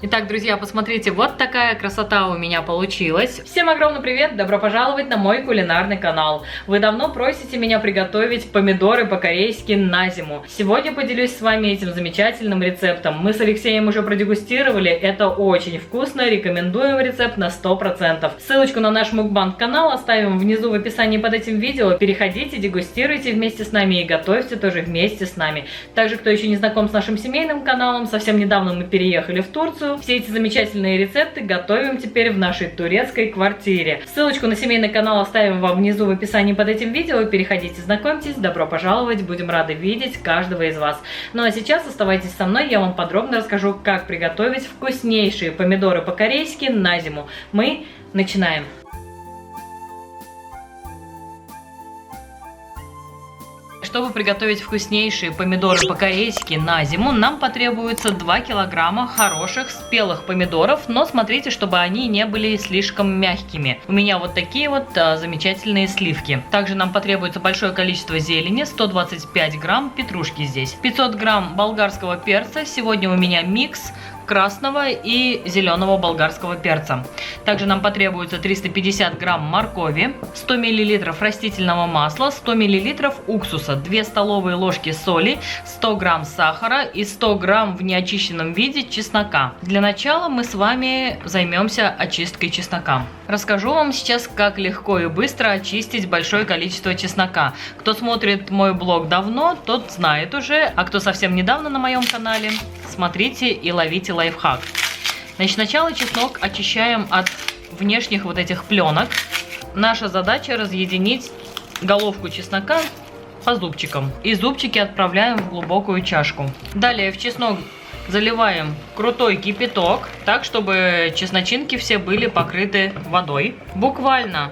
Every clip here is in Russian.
Итак, друзья, посмотрите, вот такая красота у меня получилась. Всем огромный привет, добро пожаловать на мой кулинарный канал. Вы давно просите меня приготовить помидоры по-корейски на зиму. Сегодня поделюсь с вами этим замечательным рецептом. Мы с Алексеем уже продегустировали, это очень вкусно, рекомендуем рецепт на 100%. Ссылочку на наш мукбанг канал оставим внизу в описании под этим видео. Переходите, дегустируйте вместе с нами и готовьте тоже вместе с нами. Также, кто еще не знаком с нашим семейным каналом, совсем недавно мы переехали в Турцию. Все эти замечательные рецепты готовим теперь в нашей турецкой квартире. Ссылочку на семейный канал оставим вам внизу в описании под этим видео. Переходите, знакомьтесь, добро пожаловать, будем рады видеть каждого из вас. Ну а сейчас оставайтесь со мной, я вам подробно расскажу, как приготовить вкуснейшие помидоры по-корейски на зиму. Мы начинаем. Чтобы приготовить вкуснейшие помидоры по-корейски на зиму, нам потребуется 2 килограмма хороших спелых помидоров, но смотрите, чтобы они не были слишком мягкими. У меня вот такие вот замечательные сливки. Также нам потребуется большое количество зелени, 125 грамм петрушки здесь, 500 грамм болгарского перца, сегодня у меня микс красного и зеленого болгарского перца. Также нам потребуется 350 грамм моркови, 100 мл растительного масла, 100 мл уксуса, 2 столовые ложки соли, 100 грамм сахара и 100 грамм в неочищенном виде чеснока. Для начала мы с вами займемся очисткой чеснока. Расскажу вам сейчас, как легко и быстро очистить большое количество чеснока. Кто смотрит мой блог давно, тот знает уже, а кто совсем недавно на моем канале, смотрите и ловите лайфхак. Значит, сначала чеснок очищаем от внешних вот этих пленок. Наша задача разъединить головку чеснока по зубчикам. И зубчики отправляем в глубокую чашку. Далее в чеснок заливаем крутой кипяток, так, чтобы чесночинки все были покрыты водой. Буквально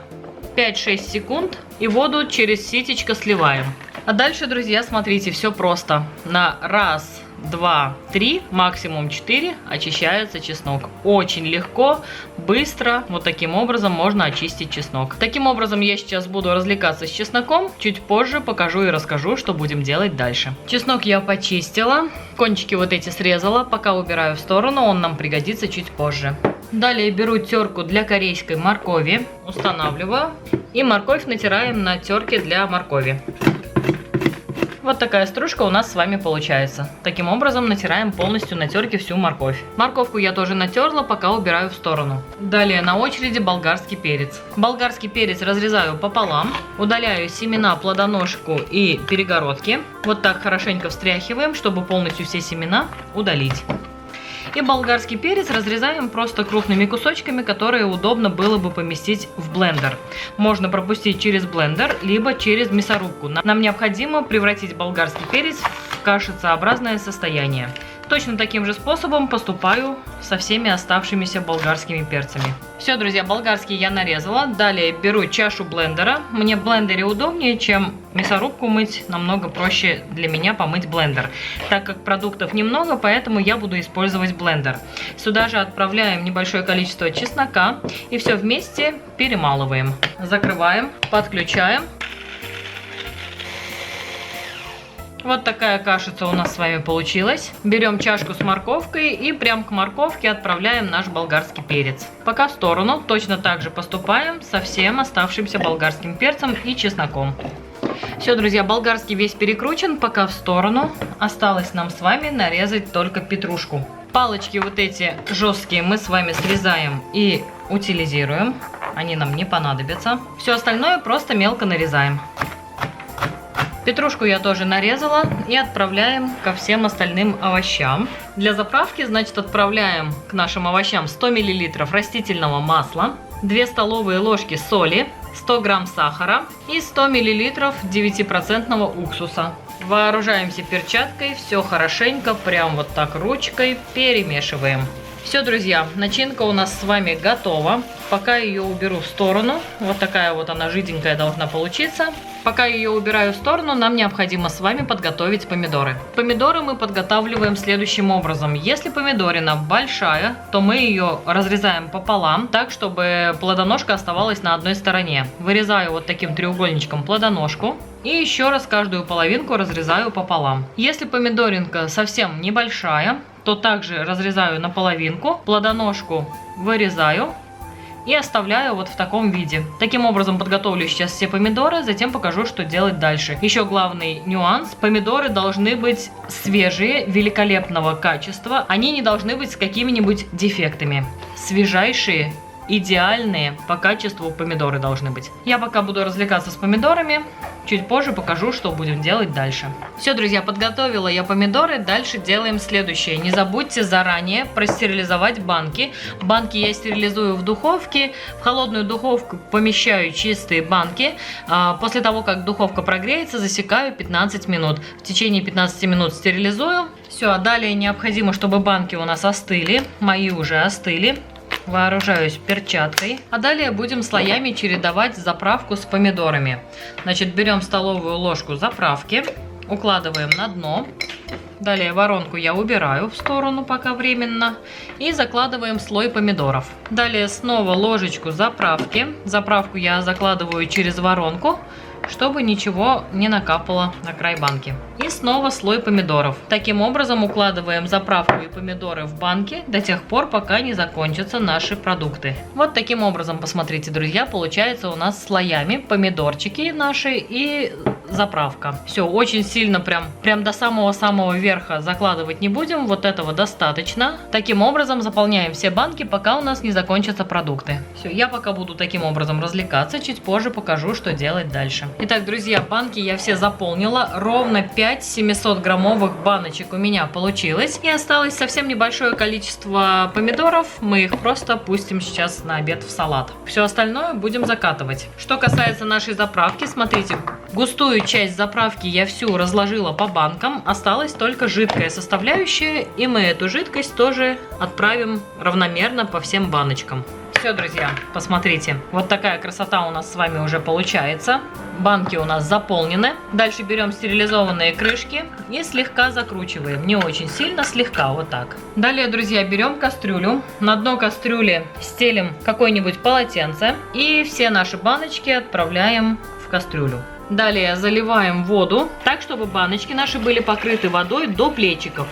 5-6 секунд и воду через ситечко сливаем. А дальше, друзья, смотрите, все просто. На раз, 2, 3, максимум 4 очищается чеснок. Очень легко, быстро, вот таким образом можно очистить чеснок. Таким образом я сейчас буду развлекаться с чесноком. Чуть позже покажу и расскажу, что будем делать дальше. Чеснок я почистила, кончики вот эти срезала, пока убираю в сторону, он нам пригодится чуть позже. Далее беру терку для корейской моркови, устанавливаю и морковь натираем на терке для моркови. Вот такая стружка у нас с вами получается. Таким образом натираем полностью на терке всю морковь. Морковку я тоже натерла, пока убираю в сторону. Далее на очереди болгарский перец. Болгарский перец разрезаю пополам, удаляю семена, плодоножку и перегородки. Вот так хорошенько встряхиваем, чтобы полностью все семена удалить. И болгарский перец разрезаем просто крупными кусочками, которые удобно было бы поместить в блендер. Можно пропустить через блендер, либо через мясорубку. Нам необходимо превратить болгарский перец в кашицеобразное состояние. Точно таким же способом поступаю со всеми оставшимися болгарскими перцами. Все, друзья, болгарский я нарезала. Далее беру чашу блендера. Мне в блендере удобнее, чем мясорубку мыть. Намного проще для меня помыть блендер. Так как продуктов немного, поэтому я буду использовать блендер. Сюда же отправляем небольшое количество чеснока и все вместе перемалываем. Закрываем, подключаем. Вот такая кашица у нас с вами получилась. Берем чашку с морковкой и прям к морковке отправляем наш болгарский перец. Пока в сторону. Точно так же поступаем со всем оставшимся болгарским перцем и чесноком. Все, друзья, болгарский весь перекручен, пока в сторону. Осталось нам с вами нарезать только петрушку. Палочки вот эти жесткие мы с вами срезаем и утилизируем. Они нам не понадобятся. Все остальное просто мелко нарезаем. Петрушку я тоже нарезала и отправляем ко всем остальным овощам. Для заправки, значит, отправляем к нашим овощам 100 мл растительного масла, 2 столовые ложки соли, 100 грамм сахара и 100 мл 9% уксуса. Вооружаемся перчаткой, все хорошенько, прям вот так ручкой перемешиваем. Все, друзья, начинка у нас с вами готова. Пока ее уберу в сторону, вот такая вот она жиденькая должна получиться. Пока ее убираю в сторону, нам необходимо с вами подготовить помидоры. Помидоры мы подготавливаем следующим образом. Если помидорина большая, то мы ее разрезаем пополам, так, чтобы плодоножка оставалась на одной стороне. Вырезаю вот таким треугольничком плодоножку. И еще раз каждую половинку разрезаю пополам. Если помидоринка совсем небольшая, то то также разрезаю на половинку, плодоножку вырезаю и оставляю вот в таком виде. Таким образом подготовлю сейчас все помидоры, затем покажу, что делать дальше. Еще главный нюанс: помидоры должны быть свежие, великолепного качества. Они не должны быть с какими-нибудь дефектами. Свежайшие, идеальные по качеству помидоры должны быть. Я пока буду развлекаться с помидорами. Чуть позже покажу, что будем делать дальше. Все, друзья, подготовила я помидоры. Дальше делаем следующее. Не забудьте заранее простерилизовать банки. Банки я стерилизую в духовке. В холодную духовку помещаю чистые банки. После того, как духовка прогреется, засекаю 15 минут. В течение 15 минут стерилизую. Все, а далее необходимо, чтобы банки у нас остыли. Мои уже остыли. Вооружаюсь перчаткой. А далее будем слоями чередовать заправку с помидорами. Значит, берем столовую ложку заправки, укладываем на дно. Далее воронку я убираю в сторону пока временно. И закладываем слой помидоров. Далее снова ложечку заправки. Заправку я закладываю через воронку, чтобы ничего не накапало на край банки. И снова слой помидоров. Таким образом укладываем заправку и помидоры в банки до тех пор, пока не закончатся наши продукты. Вот таким образом, посмотрите, друзья, получается у нас слоями помидорчики наши и заправка. Все, очень сильно прям до самого-самого верха закладывать не будем. Вот этого достаточно. Таким образом заполняем все банки, пока у нас не закончатся продукты. Все, я пока буду таким образом развлекаться. Чуть позже покажу, что делать дальше. Итак, друзья, банки я все заполнила. Ровно 5 700-граммовых баночек у меня получилось. И осталось совсем небольшое количество помидоров. Мы их просто пустим сейчас на обед в салат. Все остальное будем закатывать. Что касается нашей заправки, смотрите, густую часть заправки я всю разложила по банкам. Осталась только жидкая составляющая. И мы эту жидкость тоже отправим равномерно по всем баночкам. Все, друзья, посмотрите, вот такая красота у нас с вами уже получается. Банки у нас заполнены. Дальше берем стерилизованные крышки и слегка закручиваем. Не очень сильно, слегка, вот так. Далее, друзья, берем кастрюлю. На дно кастрюли стелим какое-нибудь полотенце. И все наши баночки отправляем в кастрюлю. Далее заливаем воду так, чтобы баночки наши были покрыты водой до плечиков.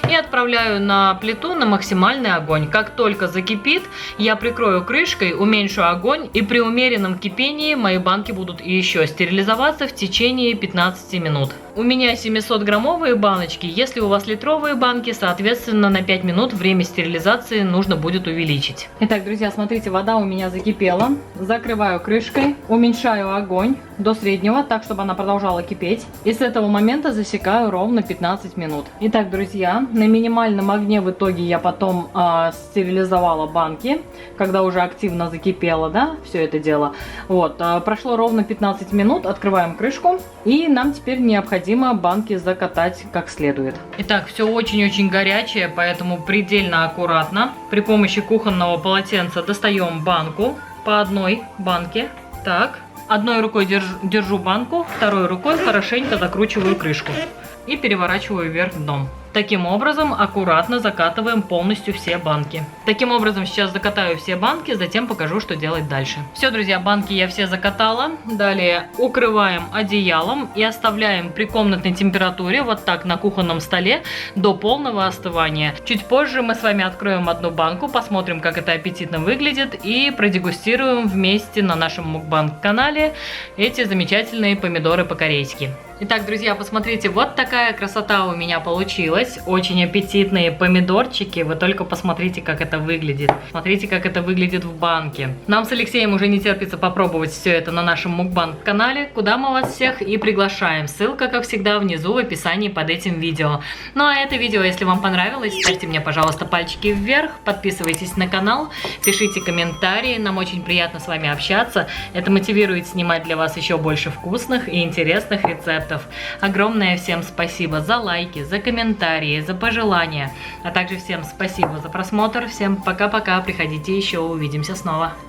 И отправляю на плиту на максимальный огонь. Как только закипит, я прикрою крышкой, уменьшу огонь, и при умеренном кипении мои банки будут еще стерилизоваться в течение 15 минут. У меня 700-граммовые баночки. Если у вас литровые банки, соответственно, на 5 минут время стерилизации нужно будет увеличить. Итак, друзья, смотрите, вода у меня закипела. Закрываю крышкой, уменьшаю огонь до среднего, так, чтобы она продолжала кипеть. И с этого момента засекаю ровно 15 минут. Итак, друзья, на минимальном огне в итоге я потом стерилизовала банки, когда уже активно закипело, да, все это дело. Вот, прошло ровно 15 минут, открываем крышку, и нам теперь необходимо банки закатать как следует. Итак, все очень-очень горячее, поэтому предельно аккуратно. При помощи кухонного полотенца достаем банку по одной банке. Так, одной рукой держу банку, второй рукой хорошенько закручиваю крышку и переворачиваю вверх дном. Таким образом, аккуратно закатываем полностью все банки. Таким образом, сейчас закатаю все банки, затем покажу, что делать дальше. Все, друзья, банки я все закатала. Далее укрываем одеялом и оставляем при комнатной температуре, вот так, на кухонном столе, до полного остывания. Чуть позже мы с вами откроем одну банку, посмотрим, как это аппетитно выглядит, и продегустируем вместе на нашем мукбанг-канале эти замечательные помидоры по-корейски. Итак, друзья, посмотрите, вот такая красота у меня получилась. Очень аппетитные помидорчики. Вы только посмотрите, как это выглядит. Смотрите, как это выглядит в банке. Нам с Алексеем уже не терпится попробовать все это на нашем мукбанг-канале, куда мы вас всех и приглашаем. Ссылка, как всегда, внизу в описании под этим видео. Ну а это видео, если вам понравилось, ставьте мне, пожалуйста, пальчики вверх, подписывайтесь на канал, пишите комментарии. Нам очень приятно с вами общаться. Это мотивирует снимать для вас еще больше вкусных и интересных рецептов. Огромное всем спасибо за лайки, за комментарии, за пожелания. А также всем спасибо за просмотр. Всем пока-пока. Приходите еще, увидимся снова.